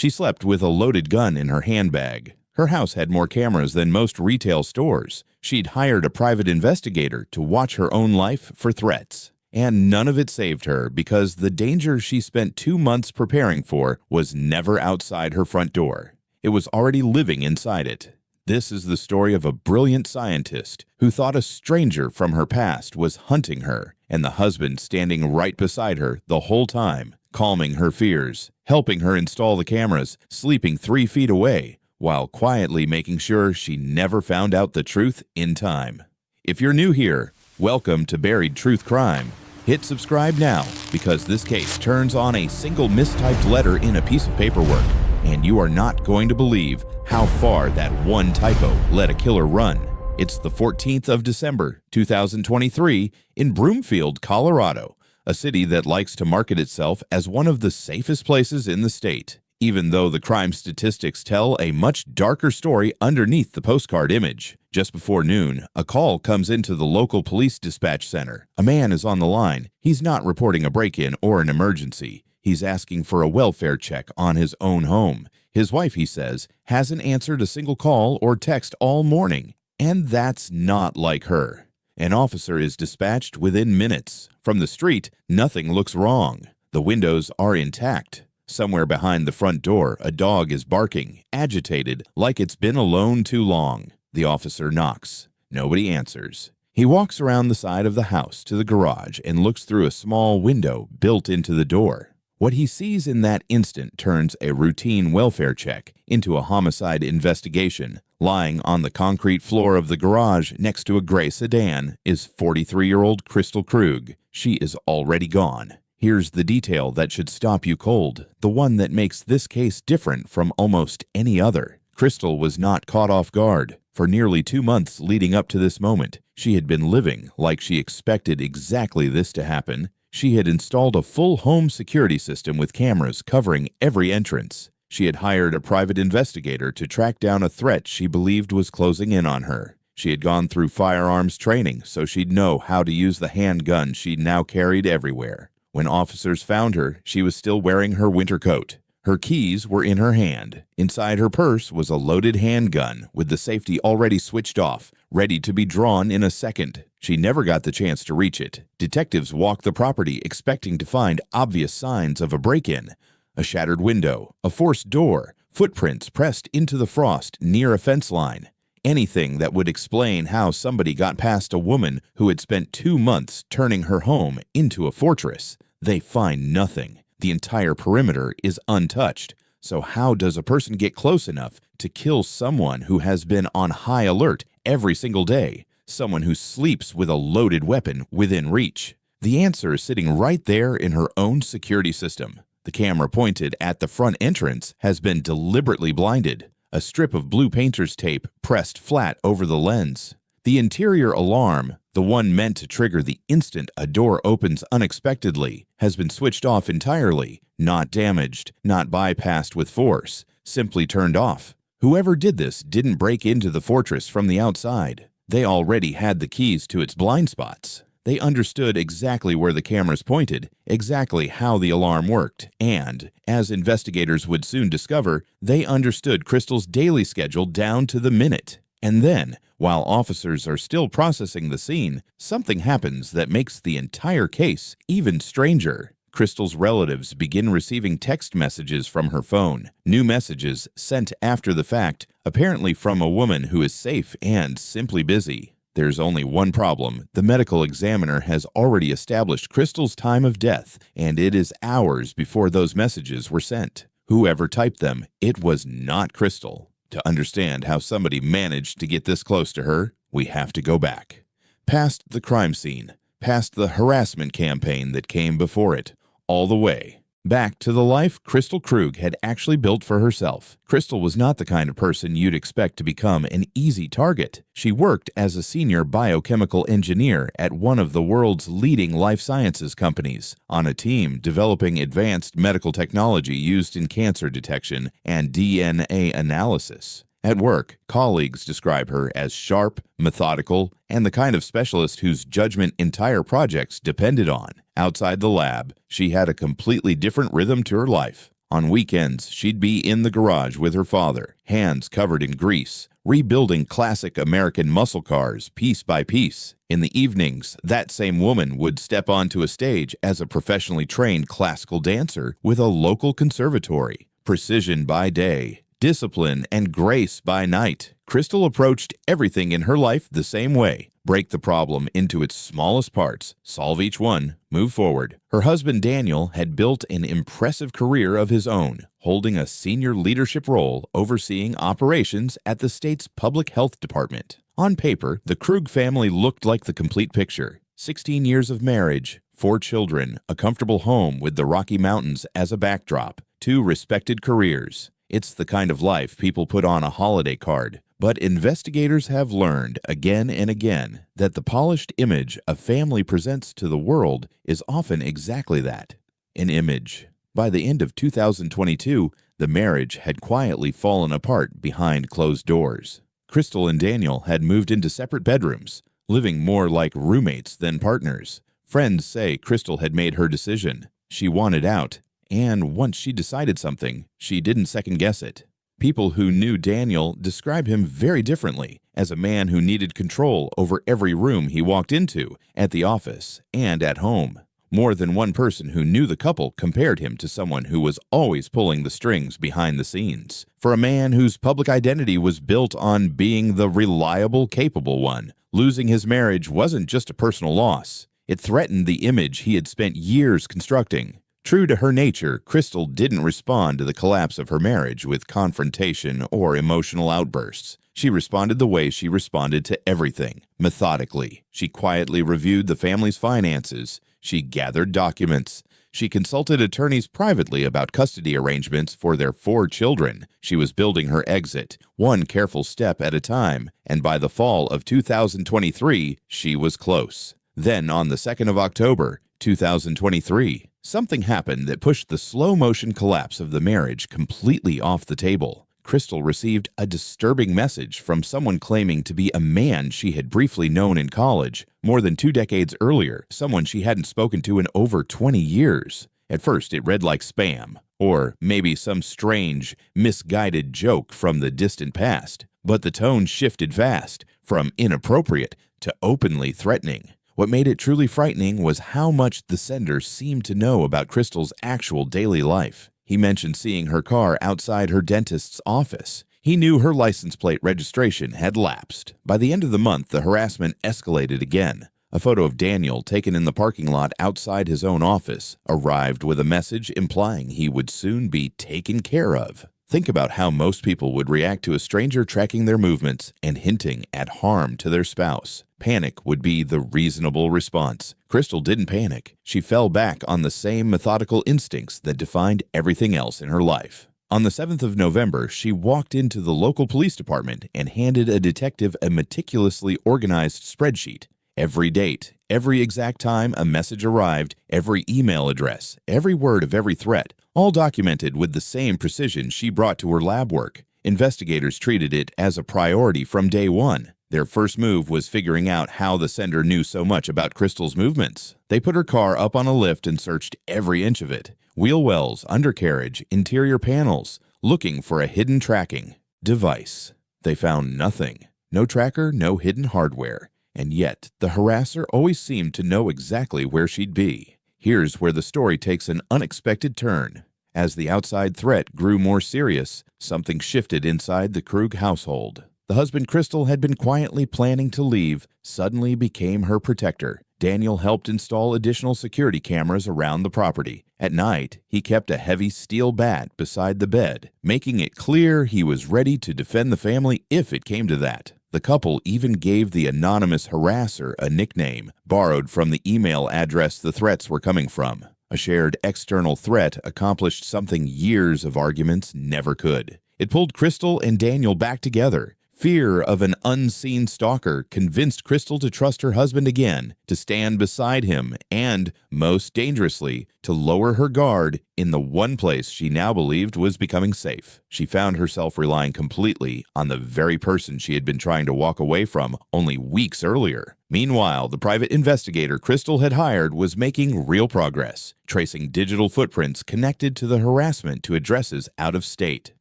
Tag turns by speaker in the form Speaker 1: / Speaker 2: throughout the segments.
Speaker 1: She slept with a loaded gun in her handbag. Her house had more cameras than most retail stores. She'd hired a private investigator to watch her own life for threats. And none of it saved her because the danger she spent 2 months preparing for was never outside her front door. It was already living inside it. This is the story of a brilliant scientist who thought a stranger from her past was hunting her, and the husband standing right beside her the whole time, calming her fears, helping her install the cameras, sleeping 3 feet away, while quietly making sure she never found out the truth in time. If you're new here, welcome to Buried Truth Crime. Hit subscribe now because this case turns on a single mistyped letter in a piece of paperwork, and you are not going to believe how far that one typo let a killer run. It's the 14th of December, 2023 in Broomfield, Colorado, a city that likes to market itself as one of the safest places in the state, even though the crime statistics tell a much darker story underneath the postcard image. Just before noon, a call comes into the local police dispatch center. A man is on the line. He's not reporting a break-in or an emergency. He's asking for a welfare check on his own home. His wife, he says, hasn't answered a single call or text all morning, and that's not like her. An officer is dispatched within minutes. From the street, nothing looks wrong. The windows are intact. Somewhere behind the front door, a dog is barking, agitated, like it's been alone too long. The officer knocks. Nobody answers. He walks around the side of the house to the garage and looks through a small window built into the door. What he sees in that instant turns a routine welfare check into a homicide investigation. Lying on the concrete floor of the garage next to a gray sedan is 43-year-old Crystal Krug. She is already gone. Here's the detail that should stop you cold, the one that makes this case different from almost any other. Crystal was not caught off guard. For nearly 2 months leading up to this moment, she had been living like she expected exactly this to happen. She had installed a full home security system with cameras covering every entrance. She had hired a private investigator to track down a threat she believed was closing in on her. She had gone through firearms training so she'd know how to use the handgun she now carried everywhere. When officers found her, she was still wearing her winter coat. Her keys were in her hand. Inside her purse was a loaded handgun with the safety already switched off, ready to be drawn in a second. She never got the chance to reach it. Detectives walked the property expecting to find obvious signs of a break-in. A shattered window, a forced door, footprints pressed into the frost near a fence line. Anything that would explain how somebody got past a woman who had spent 2 months turning her home into a fortress. They find nothing. The entire perimeter is untouched. So how does a person get close enough to kill someone who has been on high alert every single day? Someone who sleeps with a loaded weapon within reach? The answer is sitting right there in her own security system. The camera pointed at the front entrance has been deliberately blinded. A strip of blue painter's tape pressed flat over the lens. The interior alarm, the one meant to trigger the instant a door opens unexpectedly, has been switched off entirely, not damaged, not bypassed with force, simply turned off. Whoever did this didn't break into the fortress from the outside. They already had the keys to its blind spots. They understood exactly where the cameras pointed, exactly how the alarm worked, and, as investigators would soon discover, they understood Crystal's daily schedule down to the minute. And then, while officers are still processing the scene, something happens that makes the entire case even stranger. Crystal's relatives begin receiving text messages from her phone, new messages sent after the fact, apparently from a woman who is safe and simply busy. There's only one problem. The medical examiner has already established Crystal's time of death, and it is hours before those messages were sent. Whoever typed them, it was not Crystal. To understand how somebody managed to get this close to her, we have to go back. Past the crime scene, past the harassment campaign that came before it, all the way back to the life Crystal Krug had actually built for herself. Crystal was not the kind of person you'd expect to become an easy target. She worked as a senior biochemical engineer at one of the world's leading life sciences companies, on a team developing advanced medical technology used in cancer detection and DNA analysis. At work, colleagues describe her as sharp, methodical, and the kind of specialist whose judgment entire projects depended on. Outside the lab, she had a completely different rhythm to her life. On weekends, she'd be in the garage with her father, hands covered in grease, rebuilding classic American muscle cars piece by piece. In the evenings, that same woman would step onto a stage as a professionally trained classical dancer with a local conservatory. Precision by day, discipline and grace by night. Crystal approached everything in her life the same way. Break the problem into its smallest parts, solve each one, move forward. Her husband Daniel had built an impressive career of his own, holding a senior leadership role overseeing operations at the state's public health department. On paper, the Krug family looked like the complete picture. 16 years of marriage, 4 children, a comfortable home with the Rocky Mountains as a backdrop, 2 respected careers. It's the kind of life people put on a holiday card. But investigators have learned again and again that the polished image a family presents to the world is often exactly that, an image. By the end of 2022, the marriage had quietly fallen apart behind closed doors. Crystal and Daniel had moved into separate bedrooms, living more like roommates than partners. Friends say Crystal had made her decision. She wanted out, and once she decided something, she didn't second-guess it. People who knew Daniel describe him very differently, as a man who needed control over every room he walked into, at the office, and at home. More than one person who knew the couple compared him to someone who was always pulling the strings behind the scenes. For a man whose public identity was built on being the reliable, capable one, losing his marriage wasn't just a personal loss. It threatened the image he had spent years constructing. True to her nature, Crystal didn't respond to the collapse of her marriage with confrontation or emotional outbursts. She responded the way she responded to everything, methodically. She quietly reviewed the family's finances. She gathered documents. She consulted attorneys privately about custody arrangements for their 4 children. She was building her exit, one careful step at a time, and by the fall of 2023, she was close. Then, on the 2nd of October, 2023, something happened that pushed the slow-motion collapse of the marriage completely off the table. Crystal received a disturbing message from someone claiming to be a man she had briefly known in college, more than 2 decades earlier, someone she hadn't spoken to in over 20 years. At first, it read like spam, or maybe some strange, misguided joke from the distant past. But the tone shifted fast, from inappropriate to openly threatening. What made it truly frightening was how much the sender seemed to know about Crystal's actual daily life. He mentioned seeing her car outside her dentist's office. He knew her license plate registration had lapsed. By the end of the month, the harassment escalated again. A photo of Daniel taken in the parking lot outside his own office arrived with a message implying he would soon be taken care of. Think about how most people would react to a stranger tracking their movements and hinting at harm to their spouse. Panic would be the reasonable response. Crystal didn't panic. She fell back on the same methodical instincts that defined everything else in her life. On the 7th of November, she walked into the local police department and handed a detective a meticulously organized spreadsheet. Every date, every exact time a message arrived, every email address, every word of every threat, all documented with the same precision she brought to her lab work. Investigators treated it as a priority from day one. Their first move was figuring out how the sender knew so much about Crystal's movements. They put her car up on a lift and searched every inch of it. Wheel wells, undercarriage, interior panels, looking for a hidden tracking device. They found nothing. No tracker, no hidden hardware. And yet, the harasser always seemed to know exactly where she'd be. Here's where the story takes an unexpected turn. As the outside threat grew more serious, something shifted inside the Krug household. The husband Crystal had been quietly planning to leave, suddenly became her protector. Daniel helped install additional security cameras around the property. At night, he kept a heavy steel bat beside the bed, making it clear he was ready to defend the family if it came to that. The couple even gave the anonymous harasser a nickname, borrowed from the email address the threats were coming from. A shared external threat accomplished something years of arguments never could. It pulled Crystal and Daniel back together, Fear of an unseen stalker convinced Crystal to trust her husband again, to stand beside him, and, most dangerously, to lower her guard in the one place she now believed was becoming safe. She found herself relying completely on the very person she had been trying to walk away from only weeks earlier. Meanwhile, the private investigator Crystal had hired was making real progress, tracing digital footprints connected to the harassment to addresses out of state.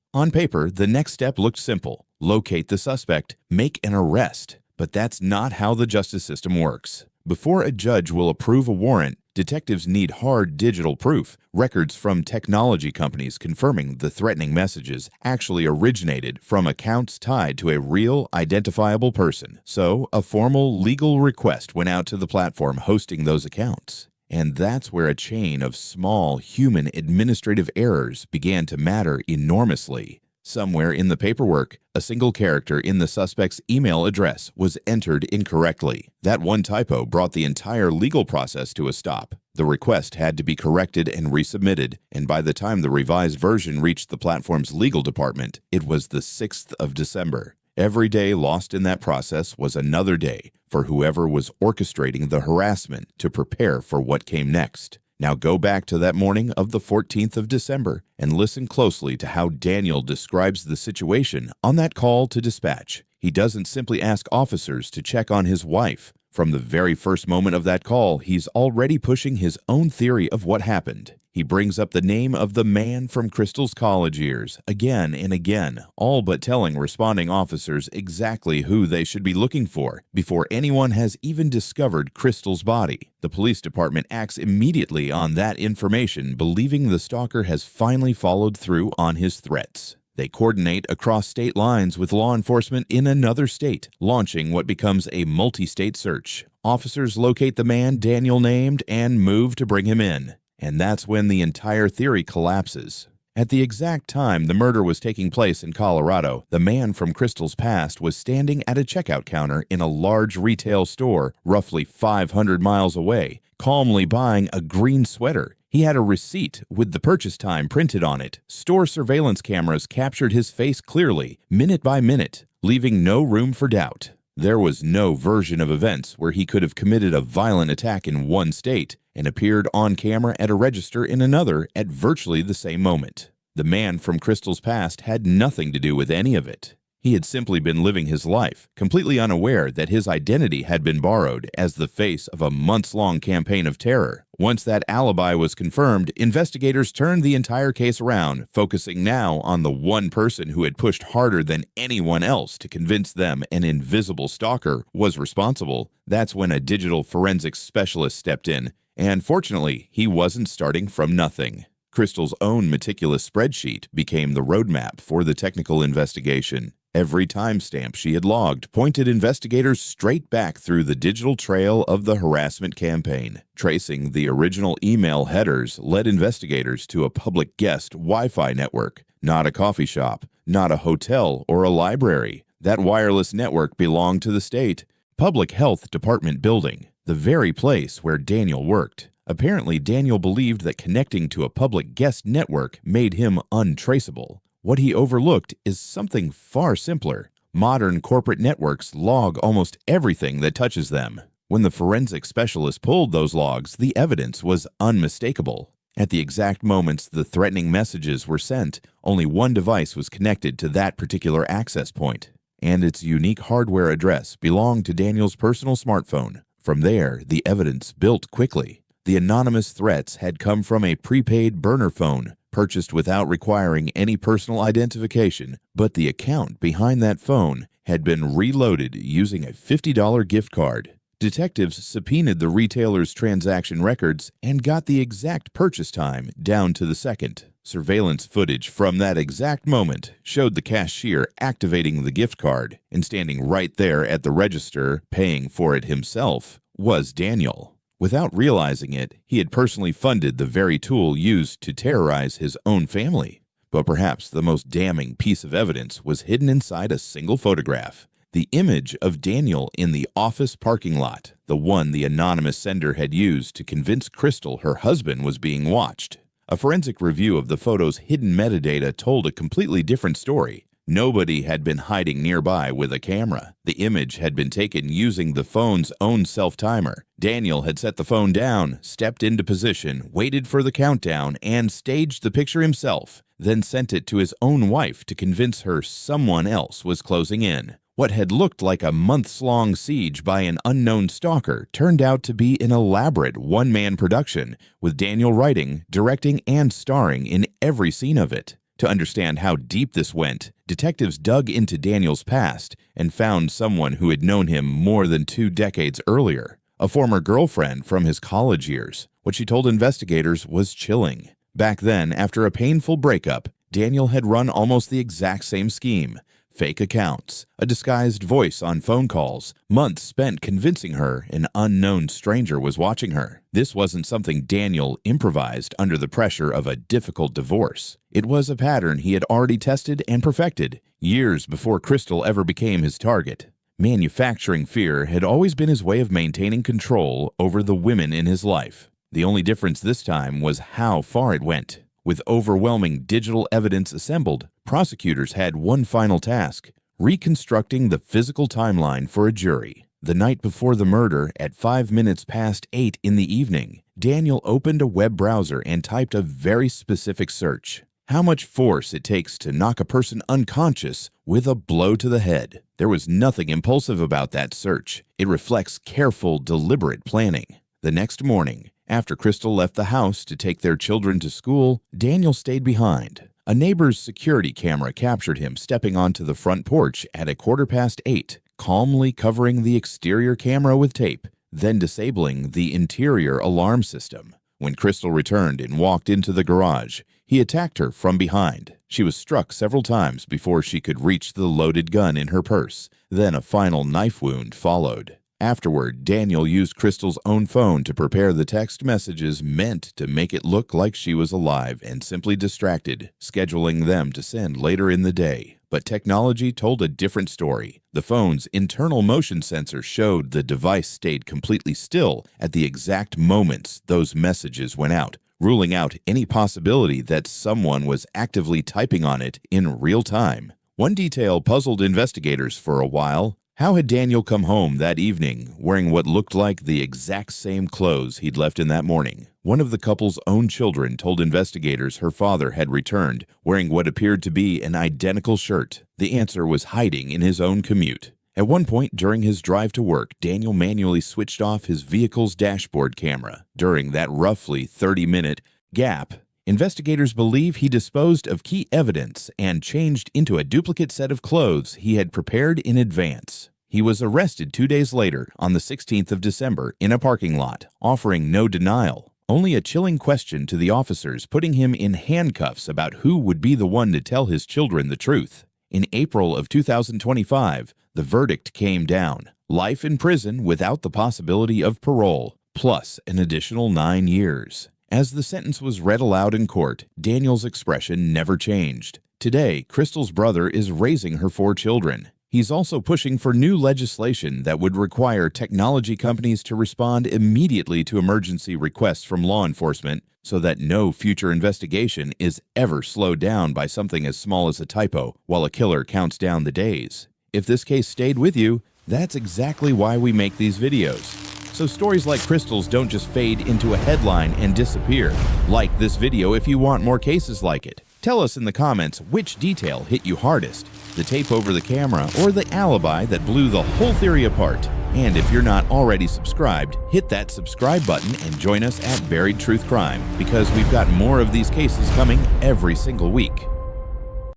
Speaker 1: On paper, the next step looked simple: locate the suspect, make an arrest. But that's not how the justice system works. Before a judge will approve a warrant, detectives need hard digital proof, records from technology companies confirming the threatening messages actually originated from accounts tied to a real, identifiable person. So, a formal legal request went out to the platform hosting those accounts. And that's where a chain of small human administrative errors began to matter enormously. Somewhere in the paperwork, a single character in the suspect's email address was entered incorrectly. That one typo brought the entire legal process to a stop. The request had to be corrected and resubmitted, and by the time the revised version reached the platform's legal department, it was the 6th of December. Every day lost in that process was another day for whoever was orchestrating the harassment to prepare for what came next. Now go back to that morning of the 14th of December and listen closely to how Daniel describes the situation on that call to dispatch. He doesn't simply ask officers to check on his wife. From the very first moment of that call, he's already pushing his own theory of what happened. He brings up the name of the man from Crystal's college years again and again, all but telling responding officers exactly who they should be looking for before anyone has even discovered Crystal's body. The police department acts immediately on that information, believing the stalker has finally followed through on his threats. They coordinate across state lines with law enforcement in another state, launching what becomes a multi-state search. Officers locate the man Daniel named and move to bring him in. And that's when the entire theory collapses. At the exact time the murder was taking place in Colorado, the man from Crystal's past was standing at a checkout counter in a large retail store roughly 500 miles away, calmly buying a green sweater. He had a receipt with the purchase time printed on it. Store surveillance cameras captured his face clearly, minute by minute, leaving no room for doubt. There was no version of events where he could have committed a violent attack in one state and appeared on camera at a register in another at virtually the same moment. The man from Crystal's past had nothing to do with any of it. He had simply been living his life, completely unaware that his identity had been borrowed as the face of a months-long campaign of terror. Once that alibi was confirmed, investigators turned the entire case around, focusing now on the one person who had pushed harder than anyone else to convince them an invisible stalker was responsible. That's when a digital forensics specialist stepped in, and fortunately, he wasn't starting from nothing. Crystal's own meticulous spreadsheet became the roadmap for the technical investigation. Every timestamp she had logged pointed investigators straight back through the digital trail of the harassment campaign. Tracing the original email headers led investigators to a public guest Wi-Fi network, not a coffee shop, not a hotel or a library. That wireless network belonged to the state Public Health Department building, the very place where Daniel worked. Apparently, Daniel believed that connecting to a public guest network made him untraceable. What he overlooked is something far simpler. Modern corporate networks log almost everything that touches them. When the forensic specialist pulled those logs, the evidence was unmistakable. At the exact moments the threatening messages were sent, only one device was connected to that particular access point, and its unique hardware address belonged to Daniel's personal smartphone. From there, the evidence built quickly. The anonymous threats had come from a prepaid burner phone, purchased without requiring any personal identification, but the account behind that phone had been reloaded using a $50 gift card. Detectives subpoenaed the retailer's transaction records and got the exact purchase time down to the second. Surveillance footage from that exact moment showed the cashier activating the gift card, and standing right there at the register, paying for it himself, was Daniel. Without realizing it, he had personally funded the very tool used to terrorize his own family. But perhaps the most damning piece of evidence was hidden inside a single photograph. The image of Daniel in the office parking lot, the one the anonymous sender had used to convince Crystal her husband was being watched. A forensic review of the photo's hidden metadata told a completely different story. Nobody had been hiding nearby with a camera. The image had been taken using the phone's own self-timer. Daniel had set the phone down, stepped into position, waited for the countdown, and staged the picture himself, then sent it to his own wife to convince her someone else was closing in. What had looked like a months-long siege by an unknown stalker turned out to be an elaborate one-man production, with Daniel writing, directing, and starring in every scene of it. To understand how deep this went, detectives dug into Daniel's past and found someone who had known him more than 2 decades earlier, a former girlfriend from his college years. What she told investigators was chilling. Back then, after a painful breakup, Daniel had run almost the exact same scheme. Fake accounts, a disguised voice on phone calls, months spent convincing her an unknown stranger was watching her. This wasn't something Daniel improvised under the pressure of a difficult divorce. It was a pattern he had already tested and perfected, years before Crystal ever became his target. Manufacturing fear had always been his way of maintaining control over the women in his life. The only difference this time was how far it went. With overwhelming digital evidence assembled, prosecutors had one final task: reconstructing the physical timeline for a jury. The night before the murder, at 5 minutes past 8 in the evening, Daniel opened a web browser and typed a very specific search: how much force it takes to knock a person unconscious with a blow to the head. There was nothing impulsive about that search. It reflects careful, deliberate planning. The next morning, after Crystal left the house to take their children to school, Daniel stayed behind. A neighbor's security camera captured him stepping onto the front porch at 8:15, calmly covering the exterior camera with tape, then disabling the interior alarm system. When Crystal returned and walked into the garage, he attacked her from behind. She was struck several times before she could reach the loaded gun in her purse. Then a final knife wound followed. Afterward, Daniel used Crystal's own phone to prepare the text messages meant to make it look like she was alive and simply distracted, scheduling them to send later in the day. But technology told a different story. The phone's internal motion sensor showed the device stayed completely still at the exact moments those messages went out, ruling out any possibility that someone was actively typing on it in real time. One detail puzzled investigators for a while. How had Daniel come home that evening wearing what looked like the exact same clothes he'd left in that morning? One of the couple's own children told investigators her father had returned wearing what appeared to be an identical shirt. The answer was hiding in his own commute. At one point during his drive to work, Daniel manually switched off his vehicle's dashboard camera. During that roughly 30-minute gap, investigators believe he disposed of key evidence and changed into a duplicate set of clothes he had prepared in advance. He was arrested 2 days later, on the 16th of December, in a parking lot, offering no denial, only a chilling question to the officers, putting him in handcuffs about who would be the one to tell his children the truth. In April of 2025, the verdict came down: life in prison without the possibility of parole, plus an additional 9 years. As the sentence was read aloud in court, Daniel's expression never changed. Today, Crystal's brother is raising her 4 children. He's also pushing for new legislation that would require technology companies to respond immediately to emergency requests from law enforcement so that no future investigation is ever slowed down by something as small as a typo while a killer counts down the days. If this case stayed with you, that's exactly why we make these videos. So stories like Crystal's don't just fade into a headline and disappear. Like this video if you want more cases like it. Tell us in the comments which detail hit you hardest: the tape over the camera or the alibi that blew the whole theory apart. And if you're not already subscribed, hit that subscribe button and join us at Buried Truth Crime, because we've got more of these cases coming every single week.